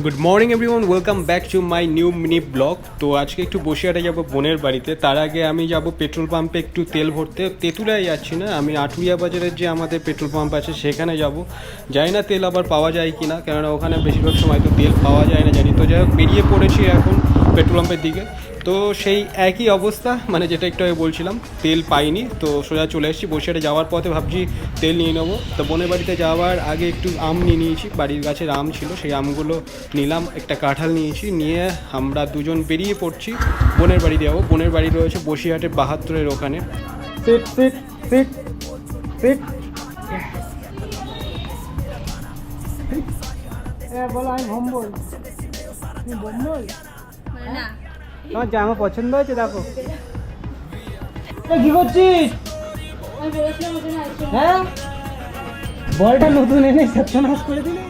Good morning everyone, welcome back to my new mini blog. তো আজকে একটু বসিরহাটে যাবো বোনের বাড়িতে। তার আগে আমি যাব পেট্রোল পাম্পে একটু তেল ভরতে। তেঁতুলিয়ায় যাচ্ছি না, আমি আটুরিয়া বাজারের যে আমাদের পেট্রোল পাম্প আছে সেখানে যাব। জানি না তেল আবার পাওয়া যায় কি না, কেননা ওখানে বেশিরভাগ সময় তো তেল পাওয়া যায় না জানি। তো যাই হোক, বেরিয়ে পড়েছি এখন পেট্রোল পাম্পের দিকে। তো সেই একই অবস্থা, মানে যেটা একটু আগে বলছিলাম, তেল পাইনি। তো সোজা চলে এসেছি বসিরহাটে। যাওয়ার পথে ভাবছি তেল নিয়ে নেবো। তো বোনের বাড়িতে যাওয়ার আগে একটু আম নিয়ে নিয়েছি, বাড়ির গাছের আম ছিল, সেই আমগুলো নিলাম। একটা কাঁঠাল নিয়েছি, নিয়ে আমরা দুজন বেরিয়ে পড়ছি বোনের বাড়ি যাবো। বোনের বাড়ি রয়েছে বসিরহাটের 72-এর ওখানে। Seat seat seat seat. বলো আমি ভম্বল। তুমি ভম্বল? না তোমার জামা পছন্দ হয়েছে? দেখো কি করছিস? আমি বলেছিলাম ওখানে আসো। হ্যাঁ, বলটা নতুন এনে সত্যনাশ করে দিলে।